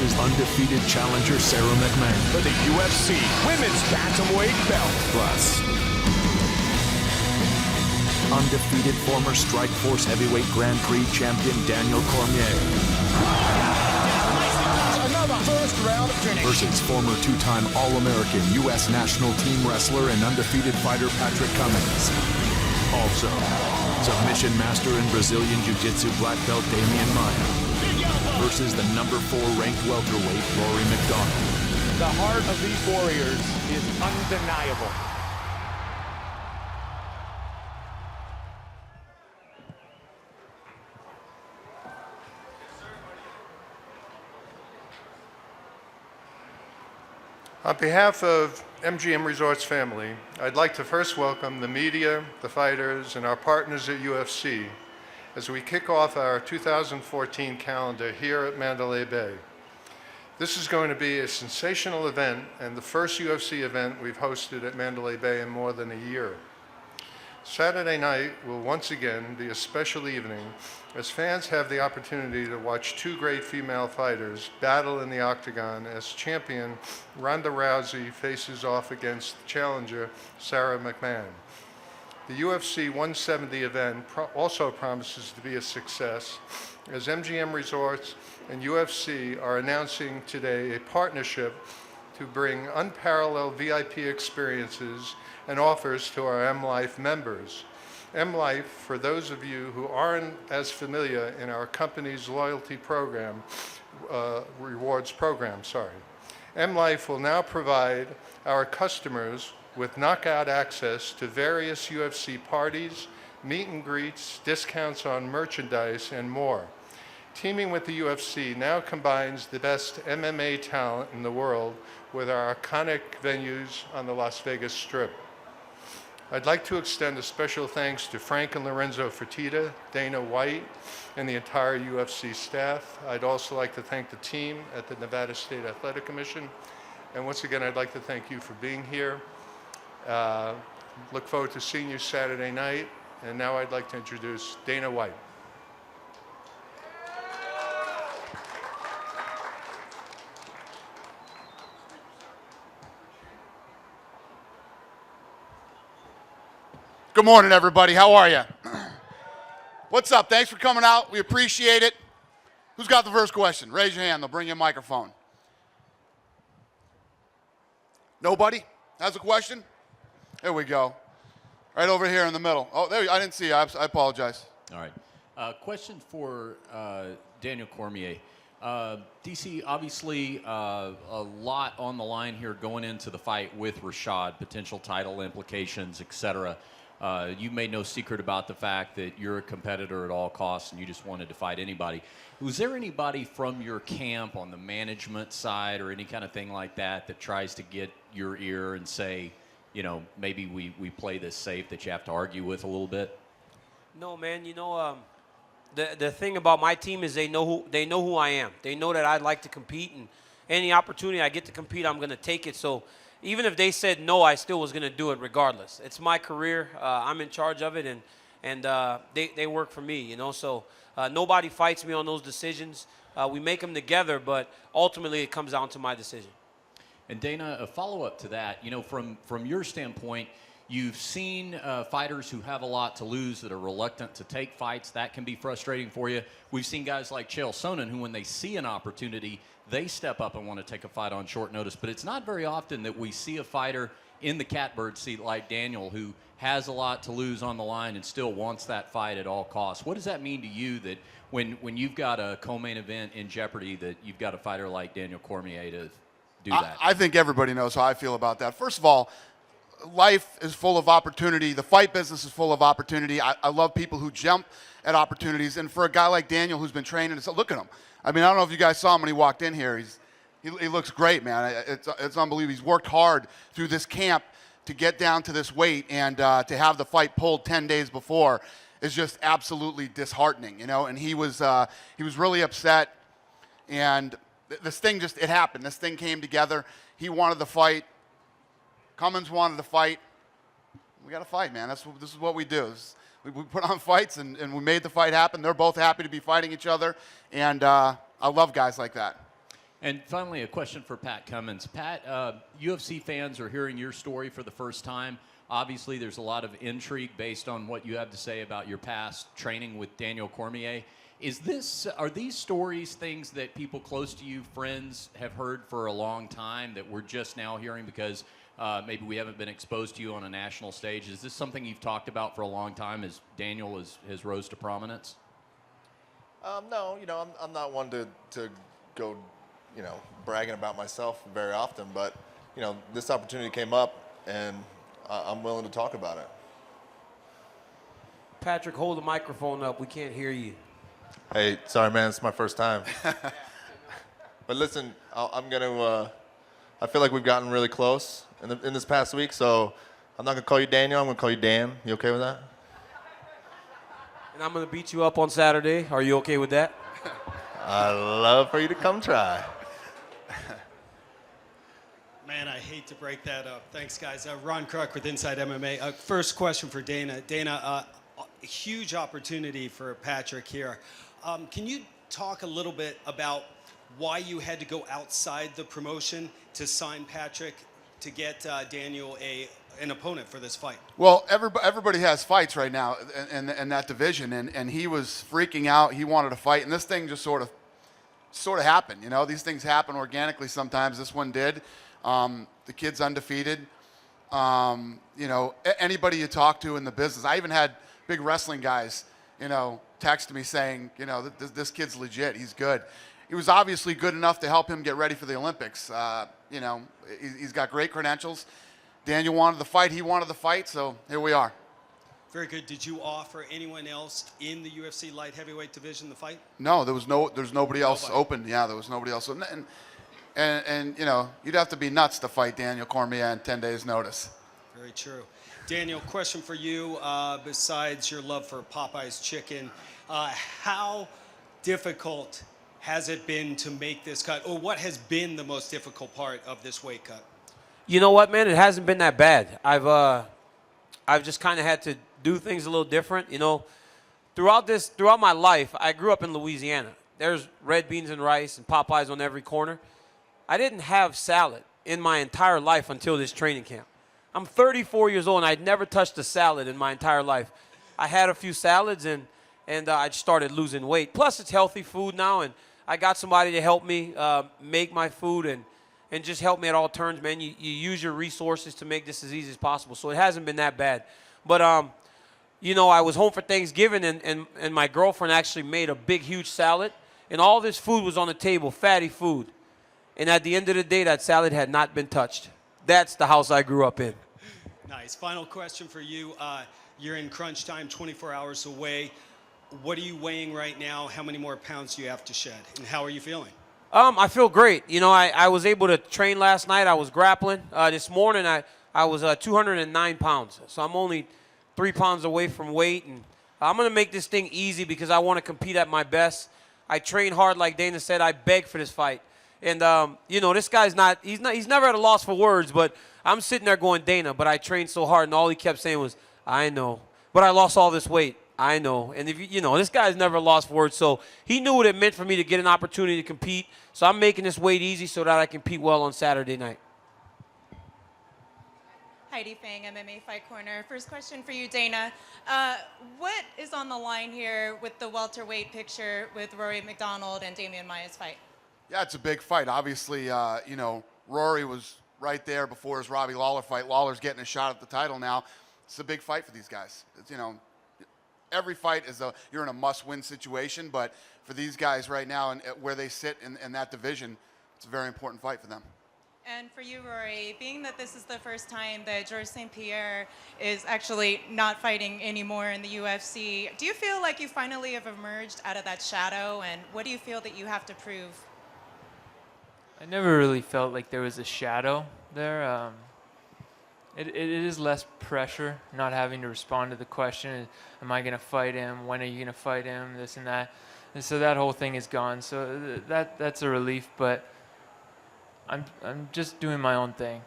versus undefeated challenger Sarah McMahon. For the UFC Women's Bantamweight belt. Plus, undefeated former Strikeforce Heavyweight Grand Prix champion Daniel Cormier. Another first round of finish. Versus former two-time All-American U.S. national team wrestler and undefeated fighter Patrick Cummins. Also, submission master and Brazilian Jiu-Jitsu black belt Damian Maia. Versus the number 4 ranked welterweight RORY MacDONALD. The heart of these warriors is undeniable. On behalf of MGM Resorts family, I'd like to first welcome the media, the fighters, and our partners at UFC as we kick off our 2014 calendar here at Mandalay Bay. This is going to be a sensational event and the first UFC event we've hosted at Mandalay Bay in more than a year. Saturday night will once again be a special evening as fans have the opportunity to watch 2 great female fighters battle in the octagon as champion Ronda Rousey faces off against challenger Sarah McMahon. The UFC 170 event also promises to be a success as MGM Resorts and UFC are announcing today a partnership to bring unparalleled VIP experiences and offers to our M Life members. M Life, for those of you who aren't as familiar in our company's loyalty program, rewards program, M Life will now provide our customers with knockout access to various UFC parties, meet and greets, discounts on merchandise, and more. Teaming with the UFC now combines the best MMA talent in the world with our iconic venues on the Las Vegas Strip. I'd like to extend a special thanks to Frank and Lorenzo Fertitta, Dana White, and the entire UFC staff. I'd also like to thank the team at the Nevada State Athletic Commission. And once again, I'd like to thank you for being here. Look forward to seeing you Saturday night. And now I'd like to introduce Dana White. Good morning, everybody. How are you? What's up? Thanks for coming out. We appreciate it. Who's got the first question? Raise your hand. They'll bring you a microphone. Nobody has a question? There we go. Right over here in the middle. Oh, there. I didn't see you. I apologize. All right. Question for Daniel Cormier. DC, obviously a lot on the line here going into the fight with Rashad, potential title implications, etc. You made no secret about the fact that you're a competitor at all costs and you just wanted to fight anybody. Was there anybody from your camp on the management side or any kind of thing like that that tries to get your ear and say, you know, maybe we play this safe that you have to argue with a little bit? No, man. You know, the thing about my team is they know who I am. They know that I'd like to compete, and any opportunity I get to compete, I'm going to take it. So even if they said no, I still was going to do it regardless. It's my career. I'm in charge of it, and they work for me, you know. So nobody fights me on those decisions. We make them together, but ultimately it comes down to my decision. And Dana, a follow-up to that, you know, from your standpoint, you've seen fighters who have a lot to lose that are reluctant to take fights. That can be frustrating for you. We've seen guys like Chael Sonnen who, when they see an opportunity, they step up and want to take a fight on short notice. But it's not very often that we see a fighter in the catbird seat like Daniel who has a lot to lose on the line and still wants that fight at all costs. What does that mean to you that when you've got a co-main event in jeopardy that you've got a fighter like Daniel Cormier to do that? I think everybody knows how I feel about that. First of all, life is full of opportunity. The fight business is full of opportunity. I love people who jump at opportunities. And for a guy like Daniel who's been training, look at him. I mean, I don't know if you guys saw him when he walked in here. He looks great, man. It's unbelievable. He's worked hard through this camp to get down to this weight, and to have the fight pulled 10 days before is just absolutely disheartening, you know. And he was really upset. And this thing it happened. This thing came together. He wanted the fight. Cummins wanted to fight. We got to fight, man. This is what we do. We put on fights, and we made the fight happen. They're both happy to be fighting each other, and I love guys like that. And finally, a question for Pat Cummins. Pat, UFC fans are hearing your story for the first time. Obviously, there's a lot of intrigue based on what you have to say about your past training with Daniel Cormier. Are these stories things that people close to you, friends, have heard for a long time that we're just now hearing because maybe we haven't been exposed to you on a national stage? Is this something you've talked about for a long time as Daniel has rose to prominence? No, I'm not one to go, bragging about myself very often, but, this opportunity came up and I'm willing to talk about it. Patrick, hold the microphone up. We can't hear you. Hey, sorry, man. It's my first time. But listen, I'm going to, I feel like we've gotten really close in this past week, so I'm not going to call you Daniel. I'm going to call you Dan. You okay with that? And I'm going to beat you up on Saturday. Are you okay with that? I'd love for you to come try. Man, I hate to break that up. Thanks, guys. Ron Kruk with Inside MMA. First question for Dana. Dana, a huge opportunity for Patrick here. Can you talk a little bit about why you had to go outside the promotion to sign Patrick to get Daniel an opponent for this fight? Well, everybody has fights right now in that division, and he was freaking out. He wanted to fight, and this thing just sort of happened. These things happen organically sometimes. This one did. The kid's undefeated. Anybody you talk to in the business, I even had big wrestling guys, text me saying, this kid's legit. He's good. He was obviously good enough to help him get ready for the Olympics. He's got great credentials. Daniel wanted the fight. He wanted the fight. So here we are. Very good. Did you offer anyone else in the UFC light heavyweight division the fight? No, there's nobody else open. Yeah, there was nobody else. And you'd have to be nuts to fight Daniel Cormier in 10 days' notice. Very true. Daniel, question for you. Besides your love for Popeye's chicken, how difficult has it been to make this cut? Or what has been the most difficult part of this weight cut? You know what, man? It hasn't been that bad. I've just kind of had to do things a little different. Throughout my life, I grew up in Louisiana. There's red beans and rice and Popeyes on every corner. I didn't have salad in my entire life until this training camp. I'm 34 years old, and I'd never touched a salad in my entire life. I had a few salads, and I started losing weight. Plus, it's healthy food now, and I got somebody to help me make my food and just help me at all turns, man. You use your resources to make this as easy as possible. So it hasn't been that bad. But, I was home for Thanksgiving, and my girlfriend actually made a big, huge salad, and all this food was on the table, fatty food. And at the end of the day, that salad had not been touched. That's the house I grew up in. Nice. Final question for you. You're in crunch time, 24 hours away. What are you weighing right now? How many more pounds do you have to shed? And how are you feeling? I feel great. I was able to train last night. I was grappling. This morning, I was 209 pounds. So I'm only 3 pounds away from weight. And I'm going to make this thing easy because I want to compete at my best. I train hard, like Dana said. I beg for this fight. And, this guy's he's never at a loss for words, but I'm sitting there going, Dana, but I trained so hard, and all he kept saying was, I know. But I lost all this weight. I know. And, this guy's never lost for words, so he knew what it meant for me to get an opportunity to compete. So I'm making this weight easy so that I compete well on Saturday night. Heidi Fang, MMA Fight Corner. First question for you, Dana. What is on the line here with the welterweight picture with RORY MacDonald and Damian Maia's fight? Yeah, it's a big fight. Obviously, Rory was right there before his Robbie Lawler fight. Lawler's getting a shot at the title now. It's a big fight for these guys. It's, every fight you're in a must-win situation, but for these guys right now and where they sit in that division, it's a very important fight for them. And for you, Rory, being that this is the first time that Georges St-Pierre is actually not fighting anymore in the UFC, do you feel like you finally have emerged out of that shadow, and what do you feel that you have to prove? I never really felt like there was a shadow there. It is less pressure, not having to respond to the question, am I going to fight him? When are you going to fight him? This and that. And so that whole thing is gone. So that's a relief, but I'm just doing my own thing,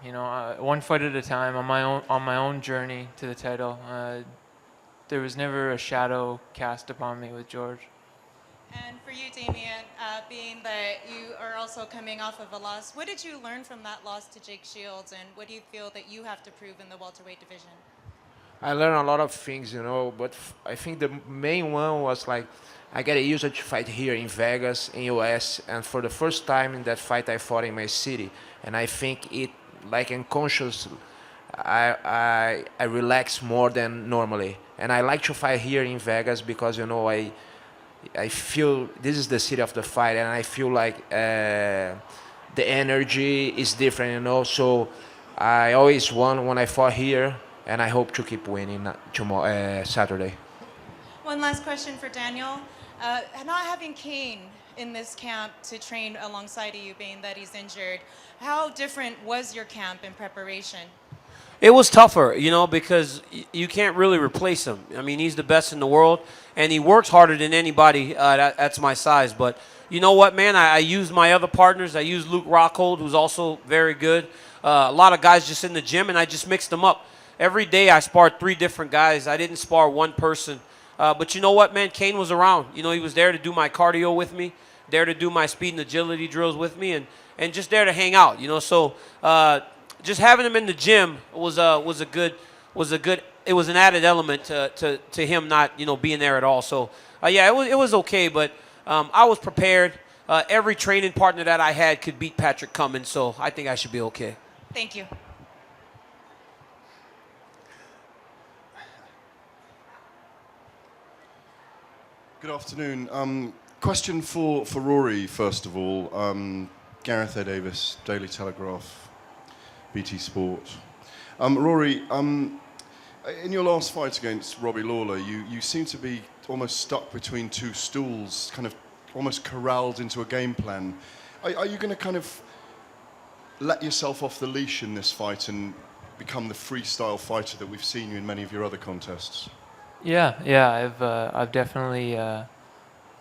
one fight at a time on my own journey to the title. There was never a shadow cast upon me with George. And for you, Damien, being that you are also coming off of a loss, what did you learn from that loss to Jake Shields, and what do you feel that you have to prove in the welterweight division? I learned a lot of things, you know, but I think the main one was like I got used to fight here in Vegas, in US, and for the first time in that fight I fought in my city, and I think it, like unconscious, I relax more than normally, and I like to fight here in Vegas because, you know, I feel this is the city of the fight, and I feel like the energy is different, you know. So I always won when I fought here, and I hope to keep winning tomorrow, Saturday. One last question for Daniel. Not having Kane in this camp to train alongside of you, being that he's injured, how different was your camp in preparation? It was tougher, you know, because you can't really replace him. I mean, he's the best in the world, and he works harder than anybody that's my size. But you know what, man? I used my other partners. I used Luke Rockhold, who's also very good. A lot of guys just in the gym, and I just mixed them up. Every day I sparred 3 different guys. I didn't spar one person. But you know what, man? Kane was around. You know, he was there to do my cardio with me, there to do my speed and agility drills with me, and just there to hang out, you know. So just having him in the gym was an added element to him not, you know, being there at all. So yeah, it was okay, but I was prepared. Every training partner that I had could beat Patrick Cummins, so I think I should be okay. Thank you. Good afternoon. Question for Rory, first of all. Gareth A. Davis, Daily Telegraph, BT Sport. Rory, in your last fight against Robbie Lawler, you seem to be almost stuck between 2 stools, kind of almost corralled into a game plan. Are you going to kind of let yourself off the leash in this fight and become the freestyle fighter that we've seen you in many of your other contests? Yeah, I've definitely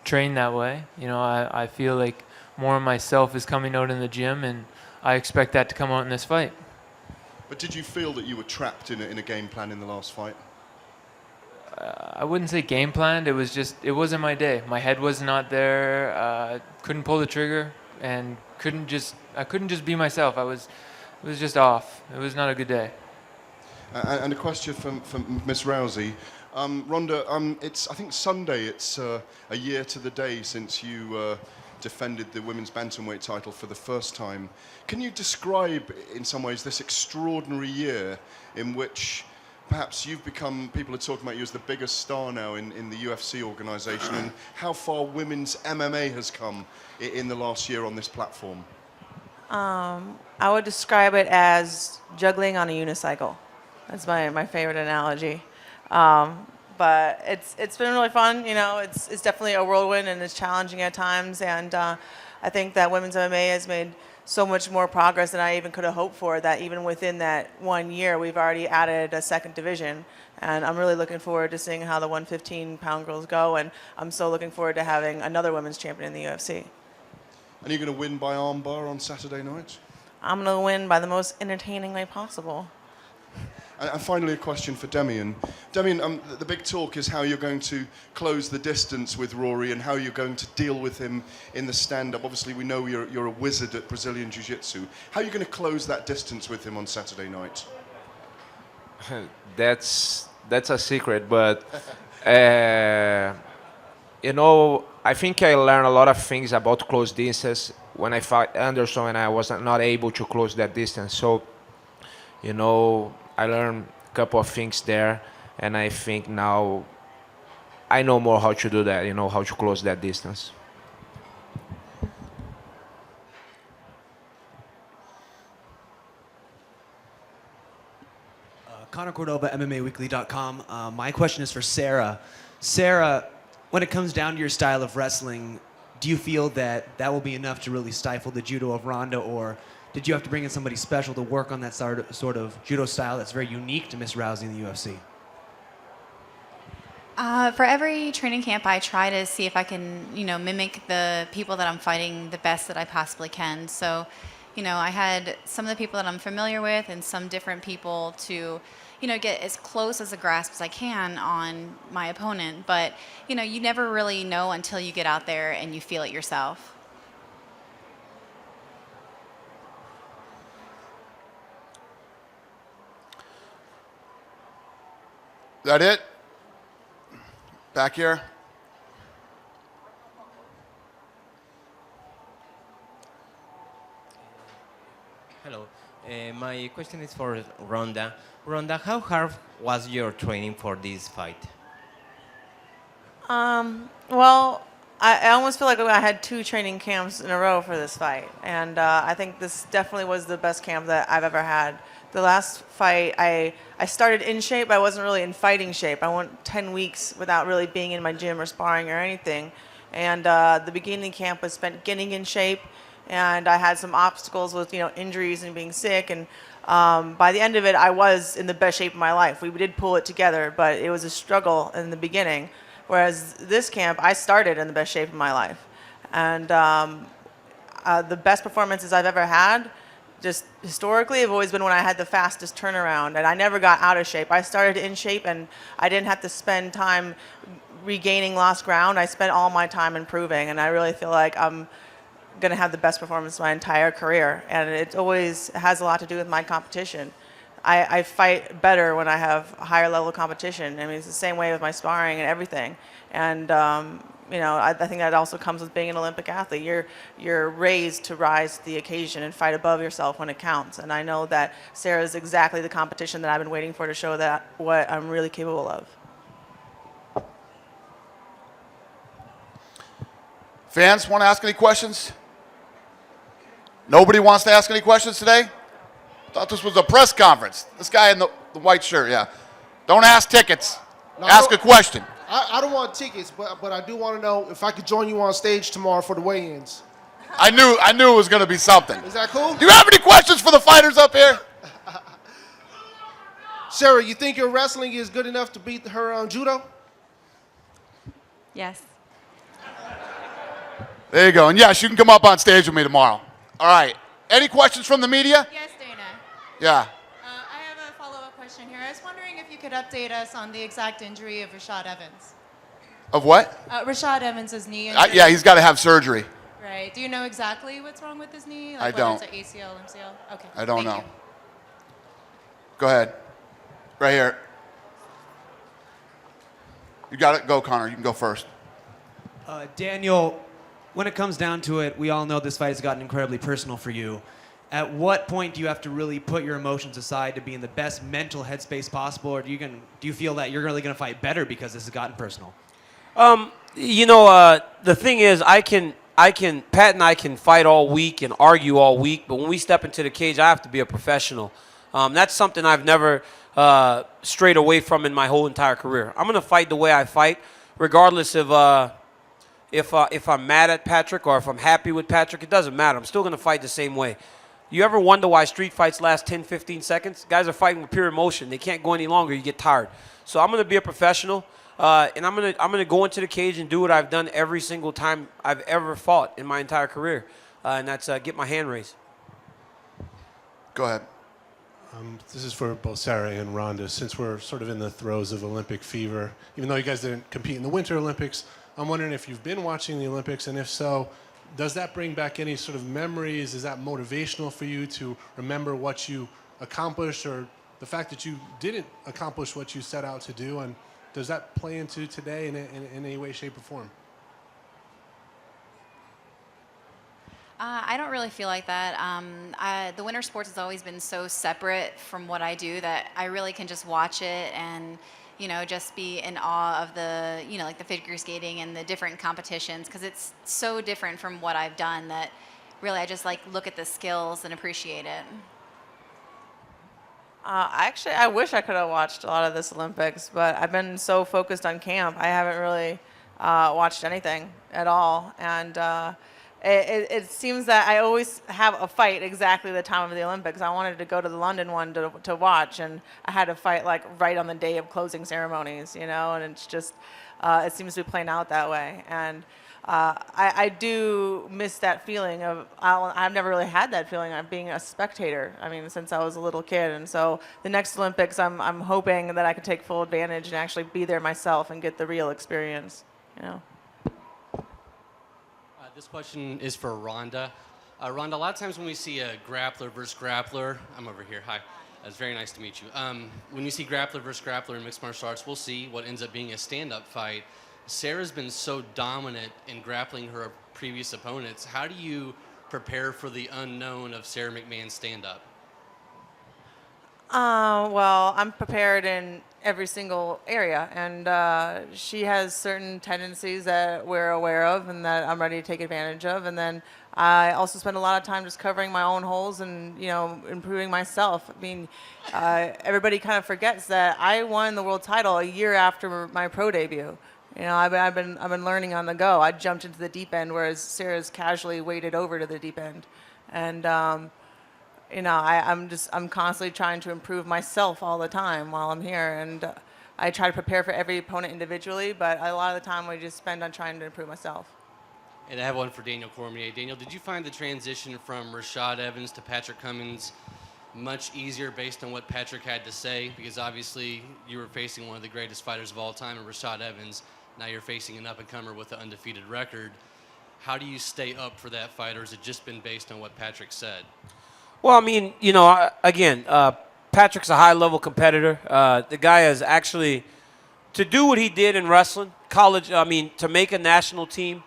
trained that way. You know, I feel like more of myself is coming out in the gym, and I expect that to come out in this fight. But did you feel that you were trapped in a game plan in the last fight? I wouldn't say game planned. It was just, it wasn't my day. My head was not there. Couldn't pull the trigger, and I couldn't just be myself. It was just off. It was not a good day. And a question from Miss Rousey. Ronda, I think Sunday, it's a year to the day since you defended the women's bantamweight title for the first time. Can you describe, in some ways, this extraordinary year in which perhaps you've become, people are talking about you as the biggest star now in the UFC organization, and how far women's MMA has come in the last year on this platform? I would describe it as juggling on a unicycle. That's my favorite analogy. But it's been really fun. You know, it's definitely a whirlwind, and it's challenging at times. And I think that women's MMA has made so much more progress than I even could have hoped for, that even within that 1 year, we've already added a 2nd division. And I'm really looking forward to seeing how the 115-pound girls go. And I'm so looking forward to having another women's champion in the UFC. And you're going to win by armbar on Saturday night? I'm going to win by the most entertaining way possible. And finally, a question for Damien. Damien, the big talk is how you're going to close the distance with Rory and how you're going to deal with him in the stand-up. Obviously, we know you're a wizard at Brazilian Jiu-Jitsu. How are you going to close that distance with him on Saturday night? That's a secret, but you know, I think I learned a lot of things about close distance when I fought Anderson, and I was not able to close that distance. So, you know, I learned a couple of things there, and I think now I know more how to do that, you know, how to close that distance. Connor Cordova, MMAweekly.com. My question is for Sarah. Sarah, when it comes down to your style of wrestling, do you feel that will be enough to really stifle the judo of Ronda, or did you have to bring in somebody special to work on that sort of judo style that's very unique to Miss Rousey in the UFC? For every training camp, I try to see if I can, mimic the people that I'm fighting the best that I possibly can. So, I had some of the people that I'm familiar with and some different people to, get as close as a grasp as I can on my opponent. But, you never really know until you get out there and you feel it yourself. That it? Back here? Hello. My question is for Ronda. Ronda, how hard was your training for this fight? Well, I almost feel like I had 2 training camps in a row for this fight. And I think this definitely was the best camp that I've ever had. The last fight, I started in shape. I wasn't really in fighting shape. I went 10 weeks without really being in my gym or sparring or anything. And the beginning camp was spent getting in shape. And I had some obstacles with, injuries and being sick. And by the end of it, I was in the best shape of my life. We did pull it together, but it was a struggle in the beginning. Whereas this camp, I started in the best shape of my life. And the best performances I've ever had, just historically, have always been when I had the fastest turnaround. And I never got out of shape. I started in shape, and I didn't have to spend time regaining lost ground. I spent all my time improving. And I really feel like I'm going to have the best performance my entire career. And it always has a lot to do with my competition. I fight better when I have a higher level of competition. I mean, it's the same way with my sparring and everything. And, I think that also comes with being an Olympic athlete. You're raised to rise to the occasion and fight above yourself when it counts. And I know that Sarah is exactly the competition that I've been waiting for to show that what I'm really capable of. Fans want to ask any questions? Nobody wants to ask any questions today? Thought this was a press conference. This guy in the white shirt, yeah. Don't ask tickets. No, ask a question. I don't want tickets, but I do want to know if I could join you on stage tomorrow for the weigh-ins. I knew it was going to be something. Is that cool? Do you have any questions for the fighters up here? Sarah, you think your wrestling is good enough to beat her on judo? Yes. There you go. And yes, you can come up on stage with me tomorrow. All right. Any questions from the media? Yes, Dana. Yeah. I have a follow-up question here. I was wondering if you could update us on the exact injury of Rashad Evans. Of what? Rashad Evans' knee injury. Yeah, he's got to have surgery. Right. Do you know exactly what's wrong with his knee? I don't. Whether it's an ACL, MCL? Okay. I don't know. You. Go ahead. Right here. You got it. Go, Connor. You can go first. Daniel, when it comes down to it, we all know this fight has gotten incredibly personal for you. At what point do you have to really put your emotions aside to be in the best mental headspace possible, or do you feel that you're really going to fight better because this has gotten personal? The thing is, Pat and I can fight all week and argue all week, but when we step into the cage, I have to be a professional. That's something I've never strayed away from in my whole entire career. I'm going to fight the way I fight, regardless of if I'm mad at Patrick or if I'm happy with Patrick. It doesn't matter. I'm still going to fight the same way. You ever wonder why street fights last 10, 15 seconds? Guys are fighting with pure emotion. They can't go any longer. You get tired. So I'm going to be a professional, and I'm going to go into the cage and do what I've done every single time I've ever fought in my entire career, and that's get my hand raised. Go ahead. This is for both Sarah and Ronda. Since we're sort of in the throes of Olympic fever, even though you guys didn't compete in the Winter Olympics, I'm wondering if you've been watching the Olympics, and if so, does that bring back any sort of memories? Is that motivational for you to remember what you accomplished, or the fact that you didn't accomplish what you set out to do? And does that play into today in any way, shape, or form? I don't really feel like that. The winter sports has always been so separate from what I do that I really can just watch it and just be in awe of the, like the figure skating and the different competitions, because it's so different from what I've done that really I just look at the skills and appreciate it. I wish I could have watched a lot of this Olympics, but I've been so focused on camp. I haven't really watched anything at all. And it seems that I always have a fight exactly the time of the Olympics. I wanted to go to the London one to watch, and I had to fight right on the day of closing ceremonies, and it's just, it seems to be playing out that way. And I do miss that feeling of, I've never really had that feeling of being a spectator. I mean, since I was a little kid. And so the next Olympics, I'm hoping that I can take full advantage and actually be there myself and get the real experience, you know. This question is for Rhonda. Rhonda, a lot of times when we see a grappler versus grappler, I'm over here, hi. It's very nice to meet you. When you see grappler versus grappler in mixed martial arts, we'll see what ends up being a stand-up fight. Sarah's been so dominant in grappling her previous opponents. How do you prepare for the unknown of Sarah McMahon's stand-up? Well, I'm prepared in every single area, and she has certain tendencies that we're aware of and that I'm ready to take advantage of. And then I also spend a lot of time just covering my own holes and, you know, improving myself. I mean, everybody kind of forgets that I won the world title a year after my pro debut. You know, I've been learning on the go. I jumped into the deep end, whereas Sarah's casually waded over to the deep end, and you know, I'm constantly trying to improve myself all the time while I'm here, and I try to prepare for every opponent individually. But a lot of the time, I just spend on trying to improve myself. And I have one for Daniel Cormier. Daniel, did you find the transition from Rashad Evans to Patrick Cummins much easier based on what Patrick had to say? Because obviously you were facing one of the greatest fighters of all time in Rashad Evans. Now you're facing an up-and-comer with an undefeated record. How do you stay up for that fight, or has it just been based on what Patrick said? Well, I mean, you know, again, Patrick's a high-level competitor. The guy has actually, to do what he did in wrestling, college, I mean, to make a national team,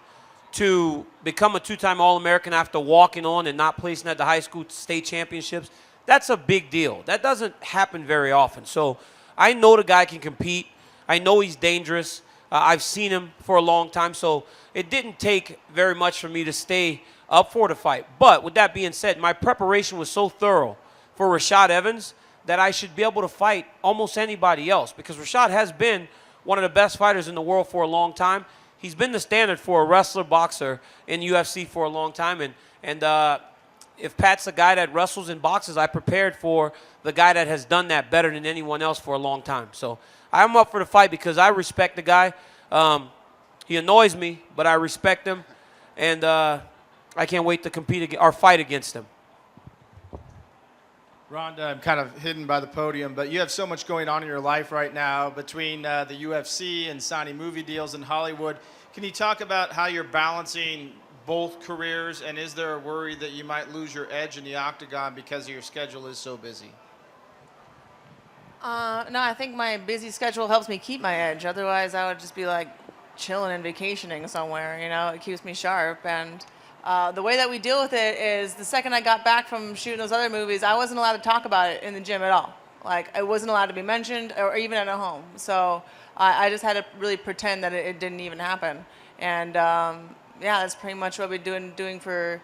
to become a two-time All-American after walking on and not placing at the high school state championships, that's a big deal. That doesn't happen very often. So I know the guy can compete. I know he's dangerous. I've seen him for a long time, so it didn't take very much for me to stay up for the fight. But with that being said, my preparation was so thorough for Rashad Evans that I should be able to fight almost anybody else, because Rashad has been one of the best fighters in the world for a long time. He's been the standard for a wrestler, boxer in UFC for a long time, and if Pat's the guy that wrestles and boxes, I prepared for the guy that has done that better than anyone else for a long time. So I'm up for the fight because I respect the guy. He annoys me, but I respect him, and I can't wait to compete or fight against him. Rhonda, I'm kind of hidden by the podium, but you have so much going on in your life right now between the UFC and signing movie deals in Hollywood. Can you talk about how you're balancing both careers, and is there a worry that you might lose your edge in the octagon because your schedule is so busy? No, I think my busy schedule helps me keep my edge. Otherwise, I would just be like chilling and vacationing somewhere. You know, it keeps me sharp. And the way that we deal with it is the second I got back from shooting those other movies, I wasn't allowed to talk about it in the gym at all. Like, it wasn't allowed to be mentioned or even at home. So I just had to really pretend that it didn't even happen. And yeah, that's pretty much what we're doing for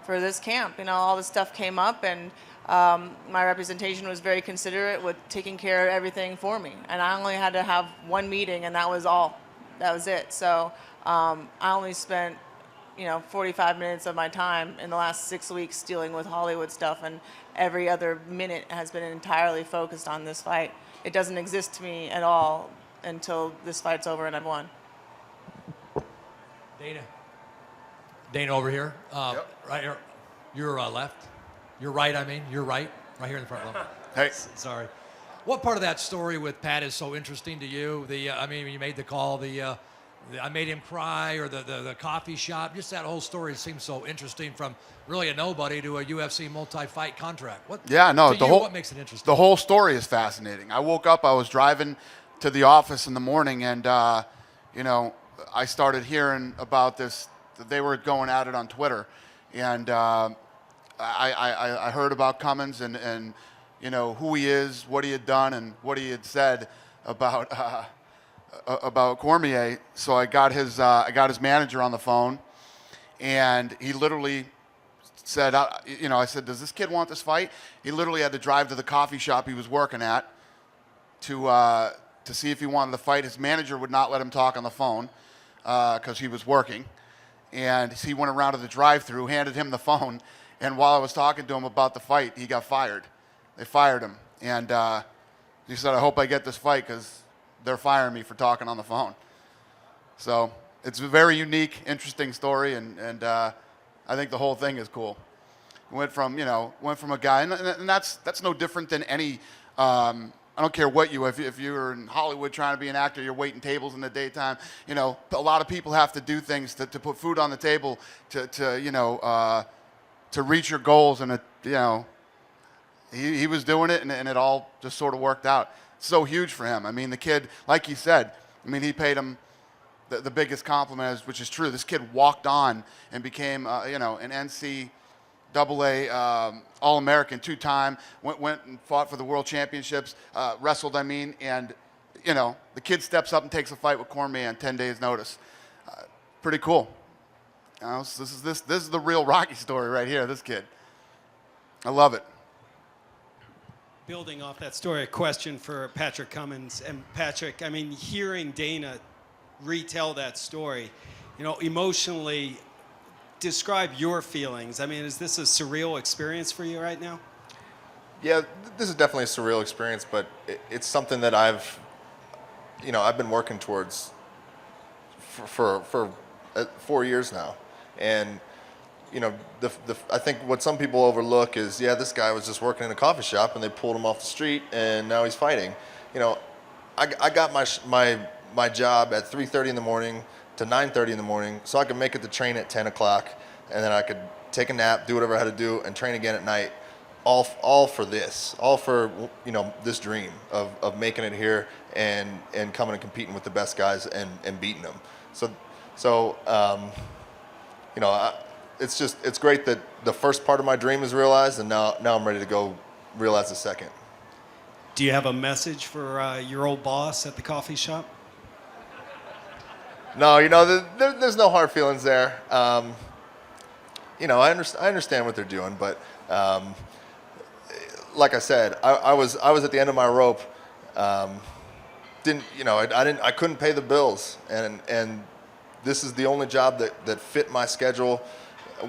this camp. You know, all this stuff came up, and my representation was very considerate with taking care of everything for me. And I only had to have one meeting, and that was all. That was it. So I only spent, you know, 45 minutes of my time in the last 6 weeks dealing with Hollywood stuff, and every other minute has been entirely focused on this fight. It doesn't exist to me at all until this fight's over and I've won. Dana over here. Right here. Your left. You're right, I mean. You're right. Right here in the front row. Hey. Sorry. What part of that story with Pat is so interesting to you? I mean, you made the call, I made him cry, or the coffee shop. Just that whole story seems so interesting, from really a nobody to a UFC multi-fight contract. What makes it interesting? The whole story is fascinating. I woke up, I was driving to the office in the morning, and you know, I started hearing about this. They were going at it on Twitter, and I heard about Cummins and you know, who he is, what he had done, and what he had said about Cormier. So I got his manager on the phone, and he literally said, you know, I said, does this kid want this fight? He literally had to drive to the coffee shop he was working at to see if he wanted to fight. His manager would not let him talk on the phone because he was working. And he went around to the drive-thru, handed him the phone, and while I was talking to him about the fight, he got fired. They fired him. And he said, I hope I get this fight because they're firing me for talking on the phone. So it's a very unique, interesting story, and I think the whole thing is cool. Went from a guy, and that's no different than any. I don't care what if you're in Hollywood trying to be an actor, you're waiting tables in the daytime. A lot of people have to do things to put food on the table to reach your goals, and he was doing it, and it all just sort of worked out. So huge for him. I mean, the kid, like he said, he paid him the biggest compliment, which is true. This kid walked on and became an NCAA All-American 2-time, went and fought for the World Championships, wrestled, and, the kid steps up and takes a fight with Cormier on 10 days' notice. Pretty cool. This is the real Rocky story right here, this kid. I love it. Building off that story, a question for Patrick Cummins. And Patrick, hearing Dana retell that story, emotionally, describe your feelings. Is this a surreal experience for you right now? Yeah, this is definitely a surreal experience, but it's something that I've been working towards for 4 years now. And, I think what some people overlook is, this guy was just working in a coffee shop and they pulled him off the street and now he's fighting. I got my job at 3:30 in the morning to 9:30 in the morning so I could make it to train at 10 o'clock, and then I could take a nap, do whatever I had to do, and train again at night, all for this, all for this dream of making it here and coming and competing with the best guys and beating them. It's great that the first part of my dream is realized, and now I'm ready to go realize the second. Do you have a message for your old boss at the coffee shop? No, there's no hard feelings there. I understand what they're doing, but like I said, I was at the end of my rope. I couldn't pay the bills, and this is the only job that fit my schedule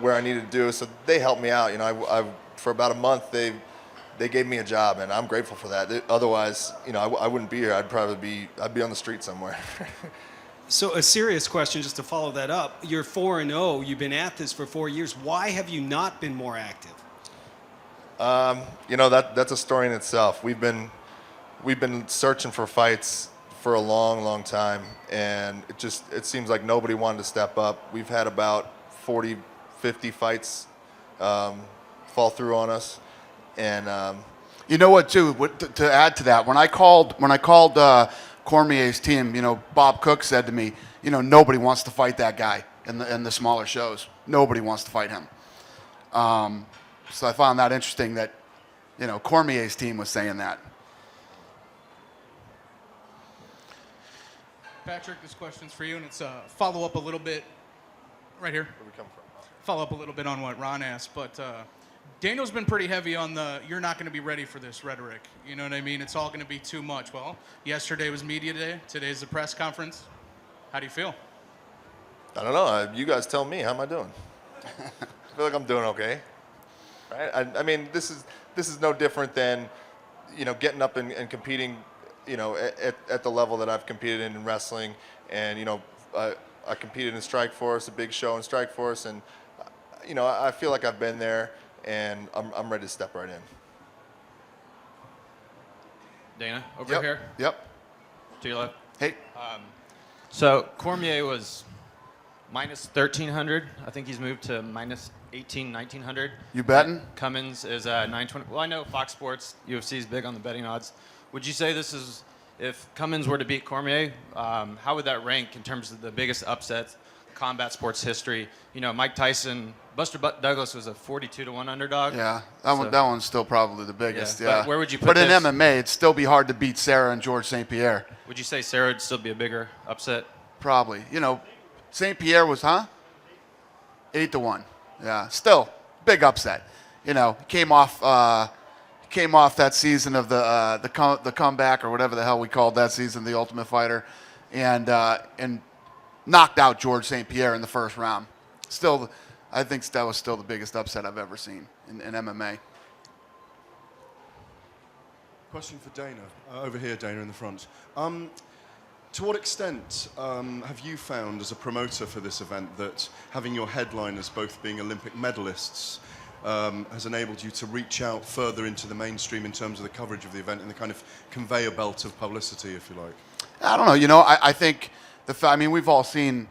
where I needed to do. So they helped me out. For about a month they gave me a job, and I'm grateful for that. Otherwise, I wouldn't be here. I'd be on the street somewhere. So a serious question, just to follow that up. You're 4-0. You've been at this for 4 years. Why have you not been more active? That's a story in itself. We've been searching for fights for a long, long time, and it seems like nobody wanted to step up. We've had about 40, 50 fights fall through on us, and you know what, too? To add to that, when I called Cormier's team, Bob Cook said to me, nobody wants to fight that guy in the smaller shows. Nobody wants to fight him. So I found that interesting that, Cormier's team was saying that. Patrick, this question's for you, and it's a follow-up a little bit right here. Where we come from? Follow up a little bit on what Ron asked, but Daniel's been pretty heavy on the "you're not going to be ready for this" rhetoric. You know what I mean? It's all going to be too much. Well, yesterday was media day. Today's the press conference. How do you feel? I don't know. You guys tell me. How am I doing? I feel like I'm doing okay. Right? This is no different than, getting up and competing, at the level that I've competed in wrestling, and I competed in Strikeforce, a big show in Strikeforce, and I feel like I've been there, and I'm ready to step right in. Dana, over here. Yep. To your left. Hey. So Cormier was minus 1,300. I think he's moved to minus 1,900. You betting? Cummins is 920. Well, I know Fox Sports, UFC is big on the betting odds. Would you say this is, if Cummins were to beat Cormier, how would that rank in terms of the biggest upsets, combat sports history? Mike Tyson, Buster Douglas was a 42-1 underdog. Yeah, that one's still probably the biggest. Yeah. But where would you put But in this? MMA, it'd still be hard to beat Sarah and George St. Pierre. Would you say Sarah would still be a bigger upset? Probably. St. Pierre was 8-1. Yeah, still big upset. Came off that season of the comeback, or whatever the hell we called that season, the Ultimate Fighter, and knocked out George St. Pierre in the first round. Still, I think that was still the biggest upset I've ever seen in MMA. Question for Dana. Over here, Dana, in the front. To what extent have you found as a promoter for this event that having your headliners both being Olympic medalists has enabled you to reach out further into the mainstream in terms of the coverage of the event and the kind of conveyor belt of publicity, if you like? I don't know. You know, I think I mean, we've all seen.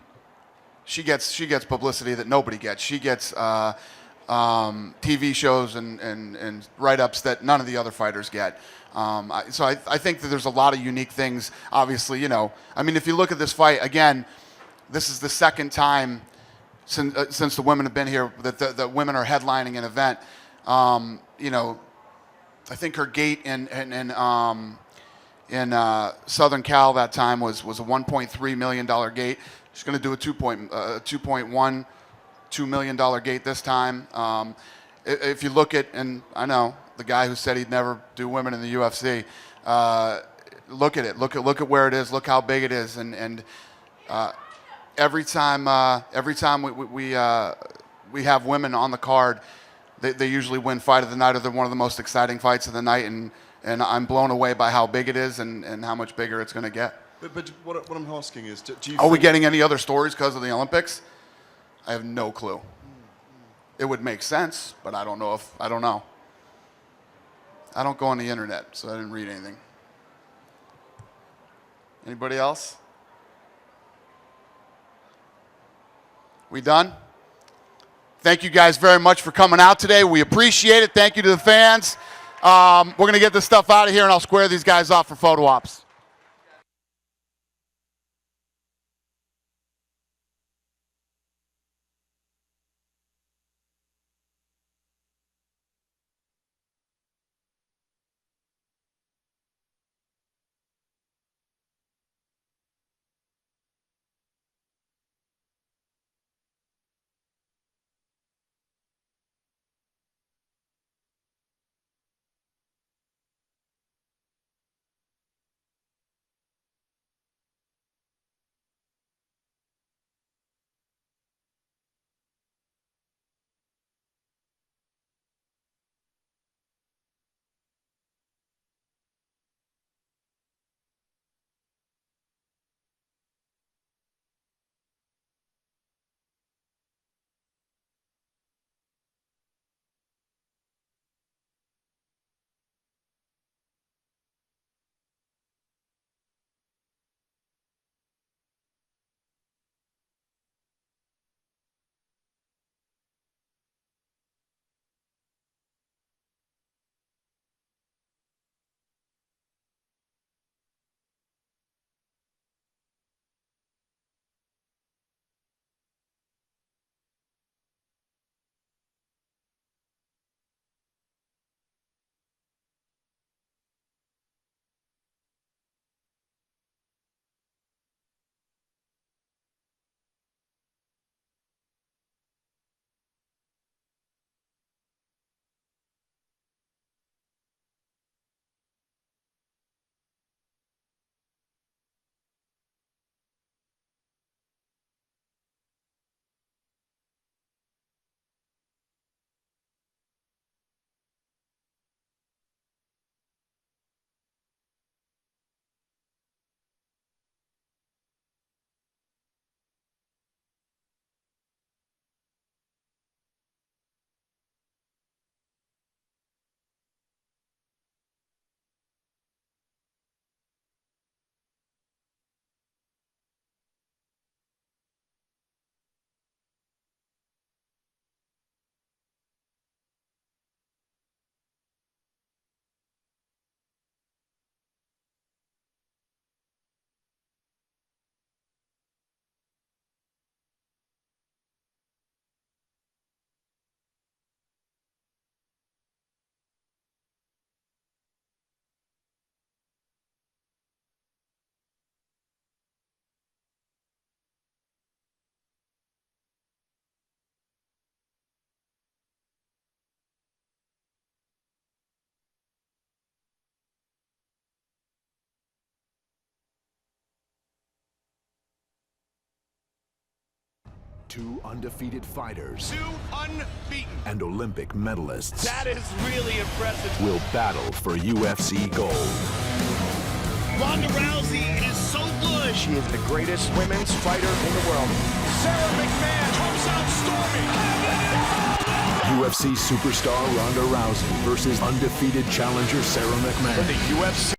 She gets publicity that nobody gets. She gets TV shows and write-ups that none of the other fighters get. So I think that there's a lot of unique things. Obviously, you know, I mean, if you look at this fight again, this is the second time since the women have been here that the women are headlining an event. You know, I think her gate in Southern Cal that time was a $1.3 million gate. She's going to do a $2.2 million gate this time. If you look at, and I know the guy who said he'd never do women in the UFC, look at it. Look at where it is. Look how big it is. And every time we have women on the card, they usually win fight of the night, or they're one of the most exciting fights of the night. And I'm blown away by how big it is and how much bigger it's going to get. But what I'm asking is, do you Are we getting any other stories because of the Olympics? I have no clue. It would make sense, but I don't know. I don't go on the internet, so I didn't read anything. Anybody else? We done? Thank you guys very much for coming out today. We appreciate it. Thank you to the fans. We're going to get this stuff out of here, and I'll square these guys off for photo ops. Two undefeated fighters. Two unbeaten. And Olympic medalists. That is really impressive. Will battle for UFC gold. Ronda Rousey is so good. She is the greatest women's fighter in the world. Sarah McMahon comes out storming. UFC superstar Ronda Rousey versus undefeated challenger Sarah McMahon. For the UFC